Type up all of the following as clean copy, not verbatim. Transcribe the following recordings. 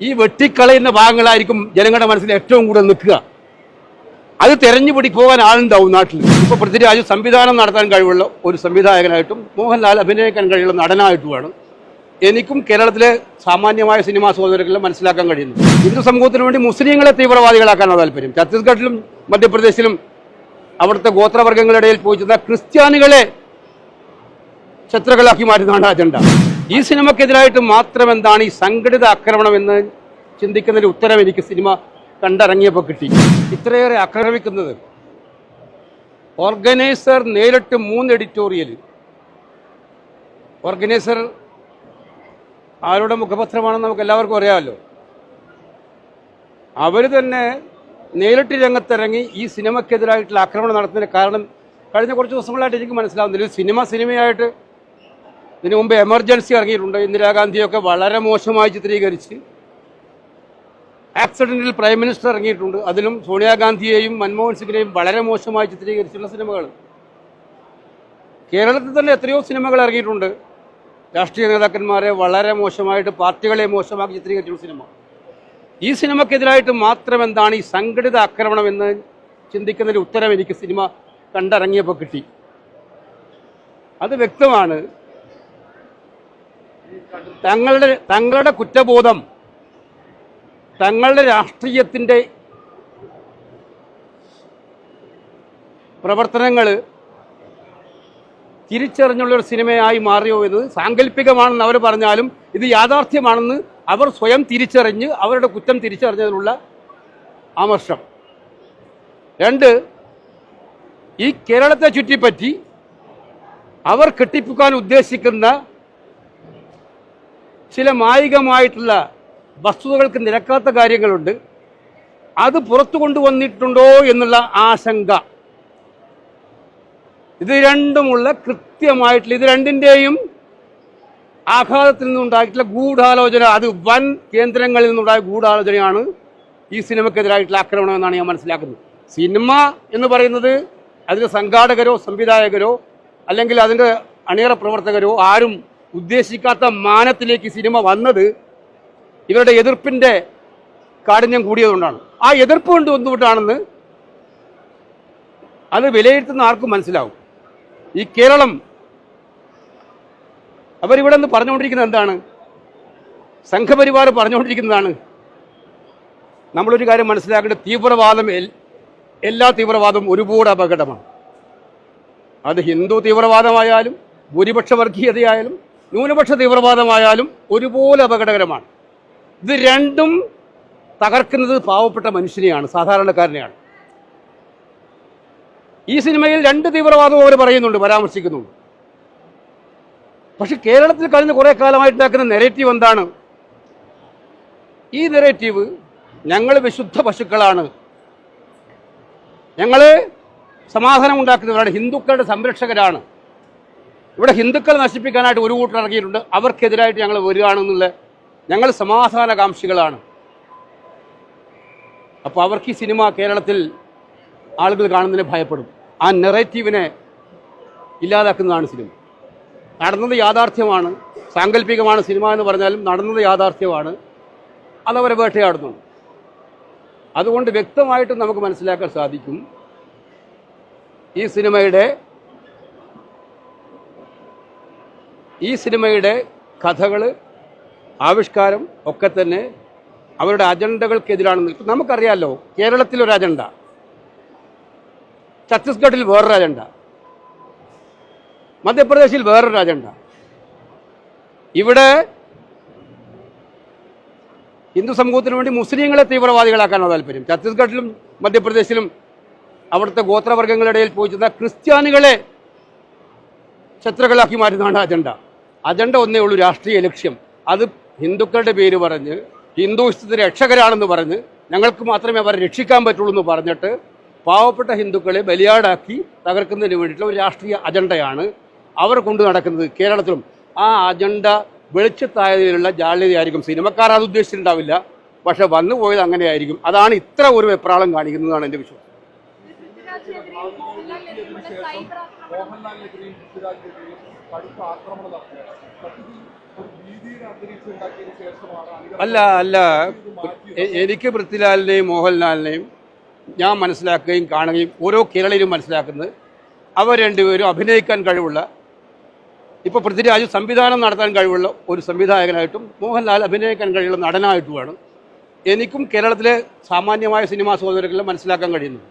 ഈ വെട്ടിക്കളയുന്ന ഭാഗങ്ങളായിരിക്കും ജനങ്ങളുടെ മനസ്സിൽ ഏറ്റവും കൂടുതൽ നിൽക്കുക. അത് തെരഞ്ഞുപിടി പോകാൻ ആളുണ്ടാവും നാട്ടിൽ. ഇപ്പോൾ പൃഥ്വിരാജ് സംവിധാനം നടത്താൻ കഴിവുള്ള ഒരു സംവിധായകനായിട്ടും മോഹൻലാൽ അഭിനയിക്കാൻ കഴിവുള്ള നടനായിട്ടുമാണ് എനിക്കും കേരളത്തിലെ സാമാന്യമായ സിനിമാ സഹോദരങ്ങളെ മനസ്സിലാക്കാൻ കഴിയുന്നു. ഹിന്ദു സമൂഹത്തിന് വേണ്ടി മുസ്ലിങ്ങളെ തീവ്രവാദികളാക്കാനാണ് താല്പര്യം. ഛത്തീസ്ഗഡിലും മധ്യപ്രദേശിലും അവിടുത്തെ ഗോത്രവർഗ്ഗങ്ങളുടെ ഇടയിൽ പോയി ക്രിസ്ത്യാനികളെ ശത്രുക്കളാക്കി മാറ്റുന്നതാണ് അജണ്ട. ഈ സിനിമക്കെതിരായിട്ട് മാത്രം എന്താണ് ഈ സംഘടിത ആക്രമണം എന്ന് ചിന്തിക്കുന്നതിന് ഉത്തരം എനിക്ക് സിനിമ കണ്ടിറങ്ങിയപ്പോൾ കിട്ടി. ഇത്രയേറെ ആക്രമിക്കുന്നത് ഓർഗനൈസർ നേരിട്ട് 3 എഡിറ്റോറിയൽ. ഓർഗനൈസർ ആരുടെ മുഖപത്രമാണെന്ന് നമുക്ക് എല്ലാവർക്കും അറിയാമല്ലോ. അവർ തന്നെ നേരിട്ട് രംഗത്തിറങ്ങി ഈ സിനിമക്കെതിരായിട്ടുള്ള ആക്രമണം നടത്തുന്നതിന് കാരണം കഴിഞ്ഞ കുറച്ച് ദിവസങ്ങളായിട്ട് എനിക്ക് മനസ്സിലാവുന്നില്ല. സിനിമയായിട്ട് ഇതിനു മുമ്പ് എമർജൻസി ഇറങ്ങിയിട്ടുണ്ട്. ഇന്ദിരാഗാന്ധിയൊക്കെ വളരെ മോശമായി ചിത്രീകരിച്ച് ആക്സിഡന്റിൽ പ്രൈം മിനിസ്റ്റർ ഇറങ്ങിയിട്ടുണ്ട്. അതിലും സോണിയാഗാന്ധിയെയും മൻമോഹൻ സിംഗിനെയും വളരെ മോശമായി ചിത്രീകരിച്ചുള്ള സിനിമകൾ. കേരളത്തിൽ തന്നെ എത്രയോ സിനിമകൾ ഇറങ്ങിയിട്ടുണ്ട്. രാഷ്ട്രീയ നേതാക്കന്മാരെ വളരെ മോശമായിട്ട്, പാർട്ടികളെ മോശമാക്കി ചിത്രീകരിച്ചുള്ള സിനിമ. ഈ സിനിമക്കെതിരായിട്ട് മാത്രം എന്താണ് ഈ സംഘടിത ആക്രമണം എന്ന് ചിന്തിക്കുന്നതിന് ഉത്തരം എനിക്ക് സിനിമ കണ്ടിറങ്ങിയപ്പോൾ കിട്ടി. അത് വ്യക്തമാണ്. തങ്ങളുടെ കുറ്റബോധം, തങ്ങളുടെ രാഷ്ട്രീയത്തിൻ്റെ പ്രവർത്തനങ്ങൾ തിരിച്ചറിഞ്ഞുള്ളൊരു സിനിമയായി മാറിയോ എന്നത് സാങ്കല്പികമാണെന്ന് അവർ പറഞ്ഞാലും ഇത് യാഥാർത്ഥ്യമാണെന്ന് അവർ സ്വയം തിരിച്ചറിഞ്ഞ് അവരുടെ കുറ്റം തിരിച്ചറിഞ്ഞതിനുള്ള അമർഷം. 2, ഈ കേരളത്തെ ചുറ്റിപ്പറ്റി അവർ കെട്ടിപ്പൊക്കാൻ ഉദ്ദേശിക്കുന്ന ചില മായികമായിട്ടുള്ള വസ്തുതകൾക്ക് നിരക്കാത്ത കാര്യങ്ങളുണ്ട്. അത് പുറത്തു കൊണ്ടുവന്നിട്ടുണ്ടോ എന്നുള്ള ആശങ്ക. ഇത് രണ്ടുമുള്ള കൃത്യമായിട്ടുള്ള, ഇത് രണ്ടിൻ്റെയും ആഘാതത്തിൽ നിന്നുണ്ടായിട്ടുള്ള ഗൂഢാലോചന, അത് വൻ കേന്ദ്രങ്ങളിൽ നിന്നുണ്ടായ ഗൂഢാലോചനയാണ് ഈ സിനിമക്കെതിരായിട്ടുള്ള ആക്രമണം എന്നാണ് ഞാൻ മനസ്സിലാക്കുന്നത്. സിനിമ എന്ന് പറയുന്നത് അതിൻ്റെ സംഘാടകരോ സംവിധായകരോ അല്ലെങ്കിൽ അതിൻ്റെ അണിയറ പ്രവർത്തകരോ ആരും ഉദ്ദേശിക്കാത്ത മാനത്തിലേക്ക് സിനിമ വന്നത് ഇവരുടെ എതിർപ്പിൻ്റെ കാഠിന്യം കൂടിയതുകൊണ്ടാണ്. ആ എതിർപ്പ് കൊണ്ട് എന്തുകൊണ്ടാണെന്ന് അത് വിലയിരുത്തുന്ന ആർക്കും മനസ്സിലാവും. ഈ കേരളം അവരിവിടെ നിന്ന് പറഞ്ഞുകൊണ്ടിരിക്കുന്നത് എന്താണ്? സംഘപരിവാർ പറഞ്ഞുകൊണ്ടിരിക്കുന്നതാണ്. നമ്മളൊരു കാര്യം മനസ്സിലാക്കേണ്ടത്, തീവ്രവാദം, എല്ലാ തീവ്രവാദവും ഒരുപോലെ അപകടമാണ്. അത് ഹിന്ദു തീവ്രവാദമായാലും ഭൂരിപക്ഷ വർഗീയതയായാലും ന്യൂനപക്ഷ തീവ്രവാദമായാലും ഒരുപോലെ അപകടകരമാണ്. ഇത് രണ്ടും തകർക്കുന്നത് പാവപ്പെട്ട മനുഷ്യനെയാണ്, സാധാരണക്കാരനെയാണ്. ഈ സിനിമയിൽ 2 തീവ്രവാദവും അവർ പറയുന്നുണ്ട്, പരാമർശിക്കുന്നുണ്ട്. പക്ഷെ കേരളത്തിൽ കഴിഞ്ഞ കുറേ കാലമായിട്ടുണ്ടാക്കുന്ന നെറേറ്റീവ് എന്താണ്? ഈ നെറേറ്റീവ് ഞങ്ങൾ വിശുദ്ധ പശുക്കളാണ്, ഞങ്ങൾ സമാധാനം ഉണ്ടാക്കുന്നവരാണ്, ഹിന്ദുക്കളുടെ സംരക്ഷകരാണ്, ഇവിടെ ഹിന്ദുക്കളെ നശിപ്പിക്കാനായിട്ട് ഒരു കൂട്ടർ ഇറങ്ങിയിട്ടുണ്ട്, അവർക്കെതിരായിട്ട് ഞങ്ങൾ വരികയാണെന്നുള്ള, ഞങ്ങൾ സമാധാനകാംക്ഷികളാണ്. അപ്പോൾ അവർക്ക് ഈ സിനിമ കേരളത്തിൽ ആളുകൾ കാണുന്നതിന് ഭയപ്പെടും. ആ നെറേറ്റീവിനെ ഇല്ലാതാക്കുന്നതാണ് സിനിമ. നടന്നത് യാഥാർത്ഥ്യമാണ്, സാങ്കല്പികമാണ് സിനിമ എന്ന് പറഞ്ഞാലും നടന്നത് യാഥാർത്ഥ്യമാണ്. അതവരെ വേട്ടയാടുന്നുണ്ട്. അതുകൊണ്ട് വ്യക്തമായിട്ടും നമുക്ക് മനസ്സിലാക്കാൻ സാധിക്കും, ഈ സിനിമയുടെ കഥകൾ, ആവിഷ്കാരം ഒക്കെ തന്നെ അവരുടെ അജണ്ടകൾക്കെതിരാണെന്ന്. ഇപ്പം നമുക്കറിയാമല്ലോ, കേരളത്തിലൊരു അജണ്ട, ഛത്തീസ്ഗഡിൽ വേറൊരു അജണ്ട, മധ്യപ്രദേശിൽ വേറൊരു അജണ്ട. ഇവിടെ ഹിന്ദു സമൂഹത്തിന് വേണ്ടി മുസ്ലിങ്ങളെ തീവ്രവാദികളാക്കാനാണ് താല്പര്യം. ഛത്തീസ്ഗഡിലും മധ്യപ്രദേശിലും അവിടുത്തെ ഗോത്രവർഗ്ഗങ്ങളുടെ ഇടയിൽ പോയി ക്രിസ്ത്യാനികളെ ശത്രുക്കളാക്കി മാറ്റുന്നതാണ് അജണ്ട. അജണ്ട ഒന്നേ ഉള്ളൂ, രാഷ്ട്രീയ ലക്ഷ്യം. അത് ഹിന്ദുക്കളുടെ പേര് പറഞ്ഞ്, ഹിന്ദുത്വത്തിന് രക്ഷകരാണെന്ന് പറഞ്ഞ്, ഞങ്ങൾക്ക് മാത്രമേ അവരെ രക്ഷിക്കാൻ പറ്റുള്ളൂ എന്ന് പറഞ്ഞിട്ട് പാവപ്പെട്ട ഹിന്ദുക്കളെ ബലിയാടാക്കി തകർക്കുന്നതിന് വേണ്ടിയിട്ടുള്ള ഒരു രാഷ്ട്രീയ അജണ്ടയാണ് അവർ കൊണ്ടു നടക്കുന്നത് കേരളത്തിലും. ആ അജണ്ട വെളിച്ചത്തായതിലുള്ള ജാള്യതയായിരിക്കും. സിനിമക്കാർ അത് ഉദ്ദേശിച്ചിട്ടുണ്ടാവില്ല, പക്ഷെ വന്നു പോയത് അങ്ങനെയായിരിക്കും. അതാണ് ഇത്ര ഒരു വെപ്രാളം കാണിക്കുന്നതാണ് എൻ്റെ വിശ്വാസം. കടുത്ത ആക്രമണം നടത്തുകയാണ്. സത്യത്തിൽ ഒരു ഭീതിയുടെ അന്തരീക്ഷം ഉണ്ടാക്കിയതിനു ശേഷമാണ് അല്ല എനിക്ക് പൃഥ്വിലാലിനെയും മോഹൻലാലിനെയും ഞാൻ മനസ്സിലാക്കുകയും കാണുകയും ഓരോ കേരളീയരും മനസ്സിലാക്കുന്നത് അവർ രണ്ടുപേരും അഭിനയിക്കാൻ കഴിവുള്ള, ഇപ്പോൾ പൃഥ്വിരാജ് സംവിധാനം നടത്താൻ കഴിവുള്ള ഒരു സംവിധായകനായിട്ടും മോഹൻലാൽ അഭിനയിക്കാൻ കഴിവുള്ള നടനായിട്ടുമാണ് എനിക്കും കേരളത്തിലെ സാമാന്യമായ സിനിമാ സഹോദരങ്ങളെ മനസ്സിലാക്കാൻ കഴിയുന്നത്.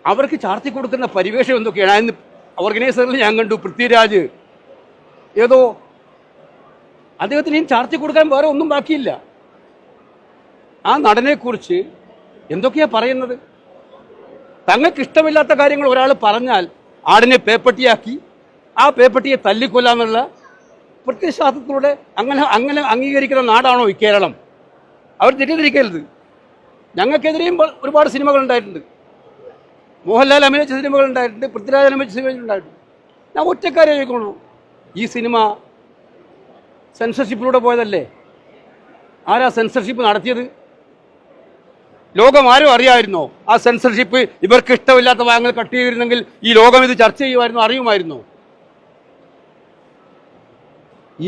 അവർക്ക് ചാർത്തി കൊടുക്കുന്ന പരിവേഷം എന്തൊക്കെയാണ്? ഇന്ന് ഓർഗനൈസറിൽ ഞാൻ കണ്ടു പൃഥ്വിരാജ് ഏതോ അദ്ദേഹത്തിന് ഇനി ചാർത്തി കൊടുക്കാൻ വേറെ ഒന്നും ബാക്കിയില്ല. ആ നടനെക്കുറിച്ച് എന്തൊക്കെയാണ് പറയുന്നത്? തങ്ങൾക്ക് ഇഷ്ടമില്ലാത്ത കാര്യങ്ങൾ ഒരാൾ പറഞ്ഞാൽ ആടിനെ പേപ്പട്ടിയാക്കി ആ പേപ്പട്ടിയെ തല്ലിക്കൊല്ലാന്നുള്ള പ്രത്യയശാസ്ത്രത്തിലൂടെ അങ്ങനെ അംഗീകരിക്കുന്ന നാടാണോ ഈ കേരളം? അവർ തെറ്റിദ്ധരിക്കരുത്. ഞങ്ങൾക്കെതിരെയും ഒരുപാട് സിനിമകൾ ഉണ്ടായിട്ടുണ്ട്. മോഹൻലാൽ അഭിനയിച്ച സിനിമകൾ ഉണ്ടായിട്ടുണ്ട്, പൃഥ്വിരാജ് അഭിനയിച്ച സിനിമകൾ ഉണ്ടായിട്ടുണ്ട്. ഞാൻ ഒറ്റക്കാരെ ചോദിക്കുള്ളൂ, ഈ സിനിമ സെൻസർഷിപ്പിലൂടെ പോയതല്ലേ? ആരാ സെൻസർഷിപ്പ് നടത്തിയത്? ലോകം ആരും അറിയാമായിരുന്നോ? ആ സെൻസർഷിപ്പ് ഇവർക്ക് ഇഷ്ടമില്ലാത്ത ഭാഗങ്ങൾ കട്ട് ചെയ്തിരുന്നെങ്കിൽ ഈ ലോകം ഇത് ചർച്ച ചെയ്യുമായിരുന്നോ, അറിയുമായിരുന്നോ?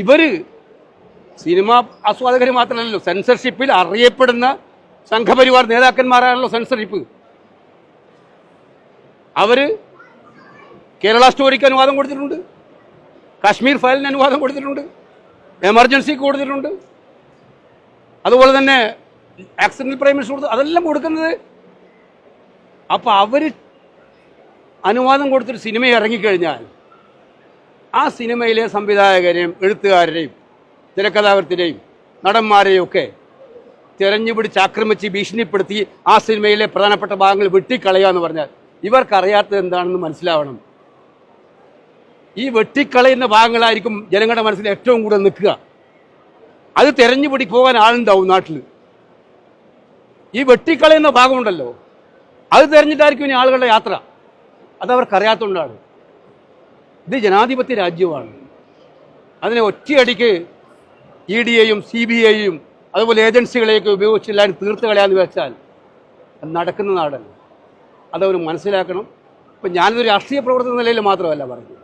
ഇവര് സിനിമ ആസ്വാദകർ മാത്രമല്ലല്ലോ, സെൻസർഷിപ്പിൽ അറിയപ്പെടുന്ന സംഘപരിവാർ നേതാക്കന്മാരാണല്ലോ സെൻസർഷിപ്പ്. അവര് കേരള സ്റ്റോറിക്ക് അനുവാദം കൊടുത്തിട്ടുണ്ട്, കാശ്മീർ ഫയലിന് അനുവാദം കൊടുത്തിട്ടുണ്ട്, എമർജൻസിക്ക് കൊടുത്തിട്ടുണ്ട്, അതുപോലെ തന്നെ ആക്സിഡന്റൽ പ്രൈമസ് കൊടുത്തു, അതെല്ലാം കൊടുക്കുന്നത്. അപ്പം അവർ അനുവാദം കൊടുത്തൊരു സിനിമ ഇറങ്ങിക്കഴിഞ്ഞാൽ ആ സിനിമയിലെ സംവിധായകരെയും എഴുത്തുകാരെയും തിരക്കഥാകൃത്തിനെയും നടന്മാരെയും ഒക്കെ തിരഞ്ഞുപിടിച്ച് ആക്രമിച്ച് ഭീഷണിപ്പെടുത്തി ആ സിനിമയിലെ പ്രധാനപ്പെട്ട ഭാഗങ്ങൾ വെട്ടിക്കളയുക എന്ന് പറഞ്ഞാൽ ഇവർക്കറിയാത്തത് എന്താണെന്ന് മനസ്സിലാവണം. ഈ വെട്ടിക്കളയുന്ന ഭാഗങ്ങളായിരിക്കും ജനങ്ങളുടെ മനസ്സിൽ ഏറ്റവും കൂടുതൽ നിൽക്കുക. അത് തിരഞ്ഞുപിടി പോകാൻ ആളുണ്ടാവും നാട്ടിൽ. ഈ വെട്ടിക്കളയുന്ന ഭാഗമുണ്ടല്ലോ, അത് തിരഞ്ഞിട്ടായിരിക്കും ഇനി ആളുകളുടെ യാത്ര. അതവർക്കറിയാത്തതുകൊണ്ടാണ്. ഇത് ജനാധിപത്യ രാജ്യമാണ്. അതിനെ ഒറ്റയടിക്ക് ED-യെയും CBI-യെയും അതുപോലെ ഏജൻസികളെയൊക്കെ ഉപയോഗിച്ചില്ലാതെ തീർത്ത് കളയാന്ന് വെച്ചാൽ അത് നടക്കുന്ന നാടല്ല. അതവർ മനസ്സിലാക്കണം. ഇപ്പം ഞാനൊരു രാഷ്ട്രീയ പ്രവർത്തന നിലയിൽ മാത്രമല്ല പറഞ്ഞത്,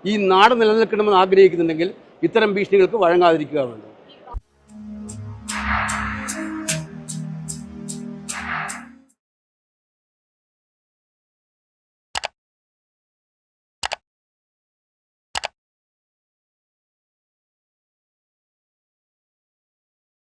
ഈ നാട് നിലനിൽക്കണമെന്ന് ആഗ്രഹിക്കുന്നുണ്ടെങ്കിൽ ഇത്തരം ഭീഷണികൾക്ക് വഴങ്ങാതിരിക്കുക വേണ്ടത്.